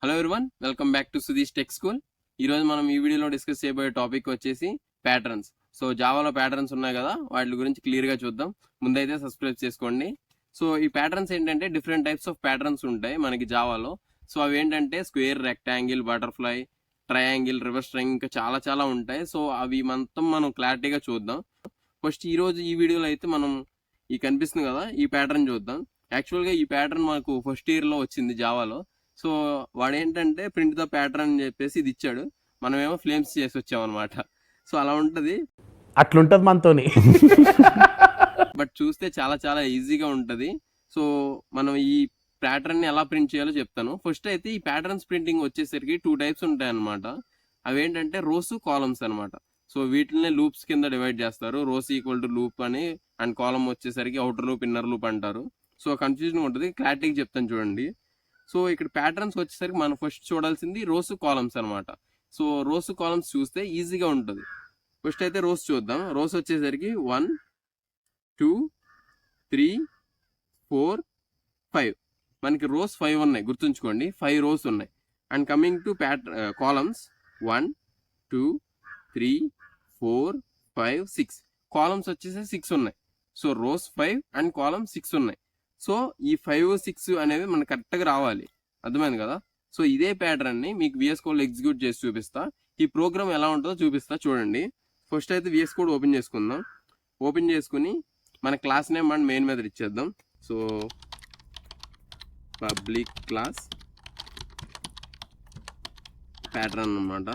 Hello everyone, welcome back to Sudheesh tech school. ఈరోజు మనం ఈ వీడియోలో డిస్కస్ చేయబోయే టాపిక్ వచ్చేసి ప్యాటర్న్స్. సో జావాలో ప్యాటర్న్స్ ఉన్నాయి కదా, వాటి గురించి క్లియర్గా చూద్దాం. ముందైతే సబ్స్క్రైబ్ చేసుకోండి. సో ఈ ప్యాటర్న్స్ ఏంటంటే డిఫరెంట్ టైప్స్ ఆఫ్ ప్యాటర్న్స్ ఉంటాయి మనకి జావాలో. సో అవి ఏంటంటే square, rectangle, butterfly, triangle, reverse triangle, ఇంకా చాలా చాలా ఉంటాయి. సో అవి మొత్తం మనం క్లారిటీగా చూద్దాం. ఫస్ట్ ఈరోజు ఈ వీడియోలో అయితే మనం ఈ కనిపిస్తుంది కదా, ఈ ప్యాటర్న్ చూద్దాం. యాక్చువల్గా ఈ ప్యాటర్న్ మాకు ఫస్ట్ ఇయర్లో వచ్చింది జావాలో. సో వాడు ఏంటంటే ప్రింట్ ద ప్యాటర్న్ అని చెప్పేసి ఇది ఇచ్చాడు, మనమేమో ఫ్లేమ్స్ చేసి వచ్చామన్నమాట. సో అలా ఉంటుంది, అట్లుంటది మనతోని. బట్ చూస్తే చాలా చాలా ఈజీగా ఉంటుంది. సో మనం ఈ ప్యాటర్న్ ని ఎలా ప్రింట్ చేయాలో చెప్తాను. ఫస్ట్ అయితే ఈ ప్యాటర్న్స్ ప్రింటింగ్ వచ్చేసరికి 2 టైప్స్ ఉంటాయి అనమాట. అవి ఏంటంటే రోస్, కాలమ్స్ అనమాట. సో వీటిని లూప్స్ కింద డివైడ్ చేస్తారు. రోస్ ఈక్వల్ టు లూప్ అని, అండ్ కాలమ్ వచ్చేసరికి అవుటర్ లూప్, ఇన్నర్ లూప్ అంటారు. సో కన్ఫ్యూజన్ ఉంటుంది, క్లారిటీగా చెప్తాను చూడండి. సో ఇక్కడ ప్యాటర్న్స్ వచ్చేసరికి మనం ఫస్ట్ చూడాల్సింది రోస్, కాలమ్స్ అనమాట. సో రోస్, కాలమ్స్ చూస్తే ఈజీగా ఉంటుంది. ఫస్ట్ అయితే రోస్ చూద్దాం. రోస్ వచ్చేసరికి 1 2 3 4 5. మనకి రోస్ 5 ఉన్నాయి, గుర్తుంచుకోండి, 5 రోస్ ఉన్నాయి. And coming to columns 1 2 3 4 5 6. Columns వచ్చేసి 6 ఉన్నాయి. సో రోస్ 5 అండ్ కాలమ్స్ 6 ఉన్నాయి. సో ఈ 5 6 అనేవి మనకు కరెక్ట్గా రావాలి, అర్థమైంది కదా. సో ఇదే ప్యాటర్న్ని మీకు VS Code ఎగ్జిక్యూట్ చేసి చూపిస్తా. ఈ ప్రోగ్రామ్ ఎలా ఉంటుందో చూపిస్తా చూడండి. ఫస్ట్ అయితే VS Code ఓపెన్ చేసుకుందాం. ఓపెన్ చేసుకుని మన class name and main method ఇచ్చేద్దాం. సో పబ్లిక్ క్లాస్ ప్యాటర్న్ అన్నమాట.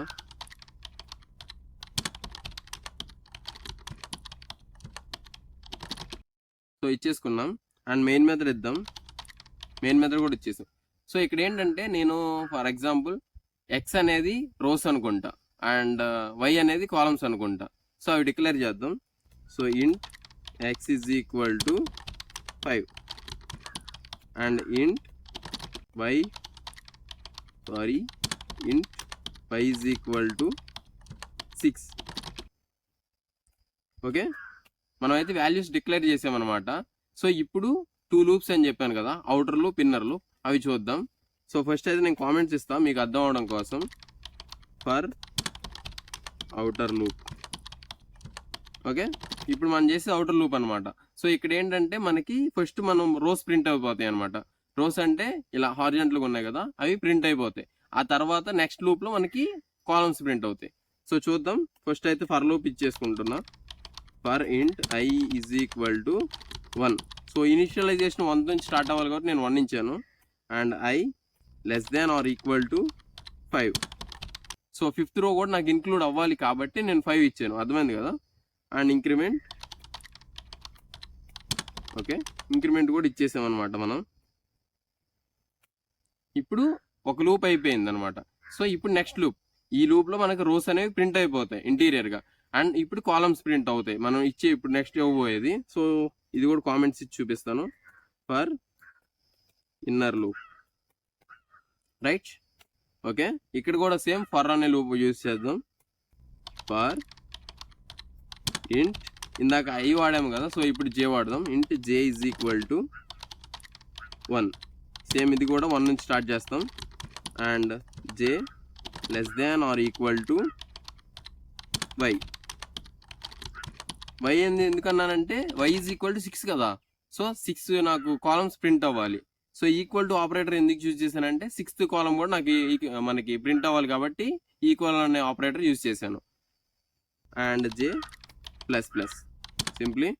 సో ఇచ్చేసుకున్నాం. అండ్ మెయిన్ మెథడ్ ఇద్దాం. మెయిన్ మెథడ్ కూడా ఇచ్చేసాం. సో ఇక్కడ ఏంటంటే నేను ఫర్ ఎగ్జాంపుల్ ఎక్స్ అనేది రోస్ అనుకుంటా, అండ్ వై అనేది కాలమ్స్ అనుకుంటా. సో అవి డిక్లేర్ చేద్దాం. So int x is equal to 5 and int y is equal to 6. Okay, మనం అయితే వాల్యూస్ డిక్లేర్ చేసామన్నమాట. సో ఇప్పుడు 2 లూప్స్ అని చెప్పాను కదా, అవుటర్ లూప్, ఇన్నర్ లూప్, అవి చూద్దాం. సో ఫస్ట్ అయితే నేను కామెంట్స్ ఇస్తాను మీకు అర్థం అవడం కోసం. For outer loop. ఓకే, ఇప్పుడు మనం చేసేది అవుటర్ లూప్ అనమాట. సో ఇక్కడ ఏంటంటే మనకి ఫస్ట్ మనం రోస్ ప్రింట్ అయిపోతాయి అనమాట. రోస్ అంటే ఇలా హారిజంటల్గా ఉన్నాయి కదా, అవి ప్రింట్ అయిపోతాయి. ఆ తర్వాత నెక్స్ట్ లూప్లో మనకి కాలమ్స్ ప్రింట్ అవుతాయి. సో చూద్దాం. ఫస్ట్ అయితే ఫర్ లూప్ ఇచ్చేసుకుంటున్నా. For int i is equal to 1. So initialization 1 నుంచి స్టార్ట్ అవ్వాలి కాబట్టి నేను 1 ఇచ్చాను. And i less than or equal to 5. So 5th row కూడా నాకు ఇంక్లూడ్ అవ్వాలి కాబట్టి నేను 5 ఇచ్చాను, అర్థమైంది కదా. And increment. ఓకే, ఇంక్రిమెంట్ కూడా ఇచ్చేసామన్నమాట మనం. ఇప్పుడు ఒక లూప్ అయిపోయింది అనమాట. సో ఇప్పుడు నెక్స్ట్ లూప్, ఈ లూప్లో మనకు రోస్ అనేవి ప్రింట్ అయిపోతాయి ఇంటీరియర్గా. అండ్ ఇప్పుడు కాలమ్స్ ప్రింట్ అవుతాయి మనం ఇచ్చే ఇప్పుడు నెక్స్ట్ ఇవ్వబోయేది. సో ఇది కూడా కామెంట్స్ ఇచ్చి చూపిస్తాను. For inner loop, right. Okay, ఇక్కడ కూడా సేమ్ ఫర్ అనే లూప్ యూజ్ చేద్దాం. ఫర్ ఇంట్, ఇందాక ఐ వాడాము కదా, సో ఇప్పుడు జే వాడదాం. Int j is equal to 1. Same ఇది కూడా 1 నుంచి స్టార్ట్ చేస్తాం. And j less than or equal to y. Y ఎందుకన్నానంటే వై ఈజ్ ఈక్వల్ టు 6 కదా. సో 6 నాకు కాలమ్స్ ప్రింట్ అవ్వాలి. సో ఈక్వల్ టు ఆపరేటర్ ఎందుకు యూజ్ చేశానంటే 6th కాలం కూడా నాకు మనకి ప్రింట్ అవ్వాలి కాబట్టి ఈక్వల్ అనే ఆపరేటర్ యూజ్ చేశాను. And J plus plus, simply.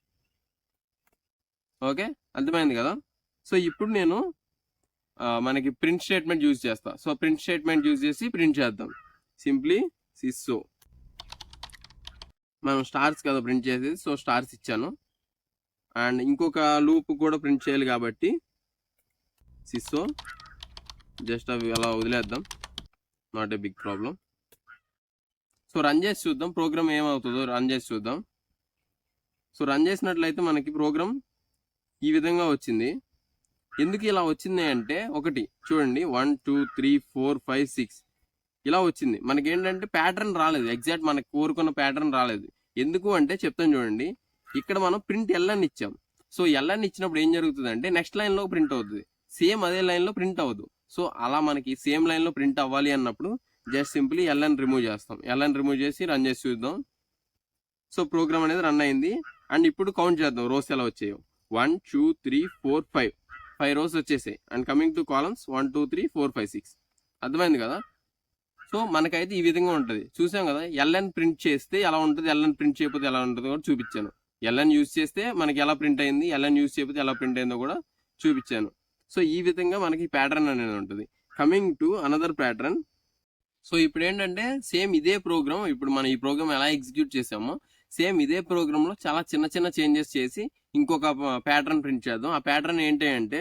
Okay, అర్థమైంది కదా. సో ఇప్పుడు నేను మనకి ప్రింట్ స్టేట్మెంట్ యూజ్ చేస్తా. సో ప్రింట్ స్టేట్మెంట్ యూజ్ చేసి ప్రింట్ చేద్దాం. సింప్లీ సిస్సో. మనం స్టార్స్ కదా ప్రింట్ చేసేది, సో స్టార్స్ ఇచ్చాను. అండ్ ఇంకొక లూప్ కూడా ప్రింట్ చేయాలి కాబట్టి సిస్సో. జస్ట్ అవి అలా వదిలేద్దాం, not a big problem. So run చేసి చూద్దాం ప్రోగ్రామ్ ఏమవుతుందో, రన్ చేసి చూద్దాం. సో రన్ చేసినట్లయితే మనకి ప్రోగ్రామ్ ఈ విధంగా వచ్చింది. ఎందుకు ఇలా వచ్చింది అంటే ఒకటి చూడండి, 1 2 3 4 5 6 ఇలా వచ్చింది. మనకి ఏంటంటే ప్యాటర్న్ రాలేదు, ఎగ్జాక్ట్ మనకు కోరుకున్న ప్యాటర్న్ రాలేదు. ఎందుకు అంటే చెప్తాను చూడండి. ఇక్కడ మనం ప్రింట్ ఎల్ఎన్ ఇచ్చాం. సో ఎల్ఎన్ ఇచ్చినప్పుడు ఏం జరుగుతుంది అంటే నెక్స్ట్ లైన్లో ప్రింట్ అవుతుంది, సేమ్ అదే లైన్లో ప్రింట్ అవ్వదు. సో అలా మనకి సేమ్ లైన్లో ప్రింట్ అవ్వాలి అన్నప్పుడు జస్ట్ సింప్లీ ఎల్ఎన్ రిమూవ్ చేస్తాం. ఎల్ఎన్ రిమూవ్ చేసి రన్ చేసి చూద్దాం. సో ప్రోగ్రామ్ అనేది రన్ అయింది. అండ్ ఇప్పుడు కౌంట్ చేద్దాం రోస్ ఎలా వచ్చాయో. 1 2 3 4 5 5 రోస్ వచ్చేసాయి. And coming to columns 1 2 3 4 5 6. అర్థమైంది కదా. సో మనకైతే ఈ విధంగా ఉంటుంది. చూసాం కదా, ఎల్ఎన్ ప్రింట్ చేస్తే ఎలా ఉంటుంది, ఎల్ఎన్ ప్రింట్ చేయకపోతే ఎలా ఉంటుందో కూడా చూపించాను. ఎల్ఎన్ యూజ్ చేస్తే మనకి ఎలా ప్రింట్ అయింది, ఎల్ఎన్ యూజ్ చేయకపోతే ఎలా ప్రింట్ అయిందో కూడా చూపించాను. సో ఈ విధంగా మనకి ప్యాటర్న్ అనేది ఉంటుంది. Coming to another pattern. So ఇప్పుడు ఏంటంటే సేమ్ ఇదే ప్రోగ్రామ్, ఇప్పుడు మనం ఈ ప్రోగ్రామ్ ఎలా ఎగ్జిక్యూట్ చేసామో సేమ్ ఇదే ప్రోగ్రామ్ లో చాలా చిన్న చిన్న చేంజెస్ చేసి ఇంకొక ప్యాటర్న్ ప్రింట్ చేద్దాం. ఆ ప్యాటర్న్ ఏంటి అంటే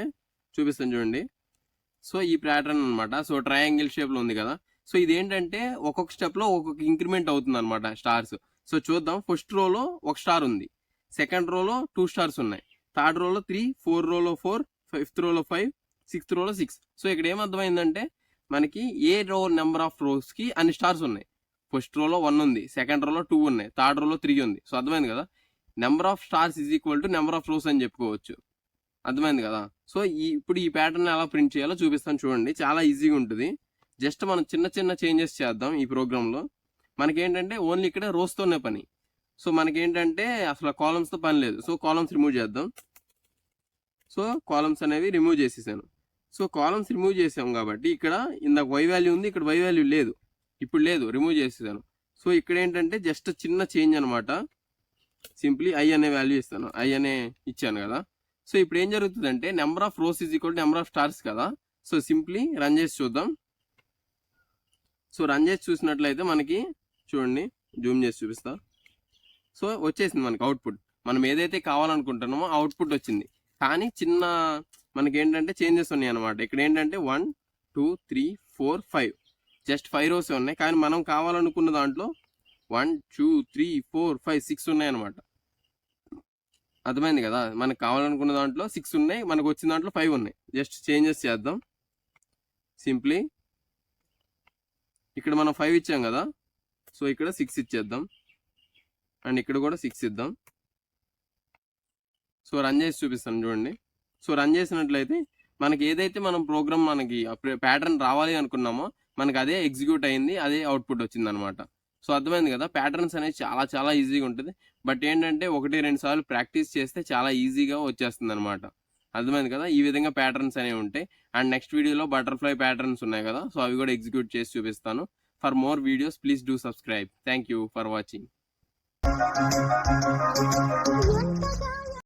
చూపిస్తాను చూడండి. సో ఈ ప్యాటర్న్ అనమాట. సో ట్రయాంగిల్ షేప్ లో ఉంది కదా. సో ఇదేంటంటే ఒక్కొక్క స్టెప్ లో ఒక్కొక్క ఇంక్రిమెంట్ అవుతుంది అనమాట స్టార్స్. సో చూద్దాం. ఫస్ట్ రోలో ఒక స్టార్ ఉంది, సెకండ్ రోలో 2 స్టార్స్ ఉన్నాయి, థర్డ్ రోలో 3, 4 రోలో 4, 5th రోలో 5, 6th రోలో 6. సో ఇక్కడ ఏమర్థమైందంటే మనకి ఏ రో నెంబర్ ఆఫ్ రోస్ కి అన్ని స్టార్స్ ఉన్నాయి. ఫస్ట్ రోలో 1 ఉంది, సెకండ్ రోలో 2 ఉన్నాయి, థర్డ్ రోలో 3 ఉంది. సో అర్థమైంది కదా, number of stars is equal to number of rose అని చెప్పుకోవచ్చు. అర్థమైంది కదా. సో ఇప్పుడు ఈ ప్యాటర్న్ ఎలా ప్రింట్ చేయాలో చూపిస్తాను చూడండి. చాలా ఈజీగా ఉంటుంది. జస్ట్ మనం చిన్న చిన్న చేంజెస్ చేద్దాం ఈ ప్రోగ్రాంలో. మనకేంటంటే ఓన్లీ ఇక్కడ రోస్తోనే పని. సో మనకేంటంటే అసలు కాలమ్స్తో పని లేదు. సో కాలమ్స్ రిమూవ్ చేద్దాం. సో కాలమ్స్ అనేవి రిమూవ్ చేసేసాను. సో కాలమ్స్ రిమూవ్ చేసాం కాబట్టి ఇక్కడ ఇందాక వై వాల్యూ ఉంది, ఇక్కడ వై వాల్యూ లేదు, ఇప్పుడు లేదు, రిమూవ్ చేసేసాను. సో ఇక్కడ ఏంటంటే జస్ట్ చిన్న చేంజ్ అనమాట. సింప్లీ ఐ అనే వాల్యూ ఇస్తాను, ఐ అనే ఇచ్చాను కదా. సో ఇప్పుడు ఏం జరుగుతుందంటే number of rose is equal to number of stars కదా. సో సింప్లీ రన్ చేసి చూద్దాం. సో రన్ చేసి చూసినట్లయితే మనకి చూడండి, జూమ్ చేసి చూపిస్తా. సో వచ్చేసింది మనకి అవుట్పుట్. మనం ఏదైతే కావాలనుకుంటున్నామో అవుట్పుట్ వచ్చింది. కానీ చిన్న మనకి ఏంటంటే చేంజెస్ ఉన్నాయి అనమాట. ఇక్కడ ఏంటంటే 1 2 3 4 5 జస్ట్ 5 రోస్ ఉన్నాయి. కానీ మనం కావాలనుకున్న దాంట్లో 1 2 3 4 5 6 ఉన్నాయి అనమాట. అర్థమైంది కదా. మనకు కావాలనుకున్న దాంట్లో 6 ఉన్నాయి, మనకు వచ్చిన దాంట్లో 5 ఉన్నాయి. జస్ట్ చేంజెస్ చేద్దాం. సింప్లీ ఇక్కడ మనం 5 ఇచ్చాం కదా. సో ఇక్కడ 6 ఇచ్చేద్దాం. అండ్ ఇక్కడ కూడా 6 ఇద్దాం. సో రన్ చేసి చూపిస్తాను చూడండి. సో రన్ చేసినట్లయితే మనకి ఏదైతే మనం ప్రోగ్రామ్ మనకి ప్యాటర్న్ రావాలి అనుకున్నామో మనకి అదే ఎగ్జిక్యూట్ అయింది, అదే అవుట్పుట్ వచ్చింది అనమాట. సో అర్థమైంది కదా. ప్యాటర్న్స్ అనేది చాలా చాలా ఈజీగా ఉంటుంది. బట్ ఏంటంటే 1-2 సార్లు ప్రాక్టీస్ చేస్తే చాలా ఈజీగా వచ్చేస్తుంది అనమాట. అర్థమైంది కదా. ఈ విధంగా ప్యాటర్న్స్ అనేవి ఉంటాయి. అండ్ నెక్స్ట్ వీడియోలో బటర్ఫ్లై ప్యాటర్న్స్ ఉన్నాయి కదా. సో అవి కూడా ఎగ్జిక్యూట్ చేసి చూపిస్తాను. For more videos please do subscribe. Thank you for watching.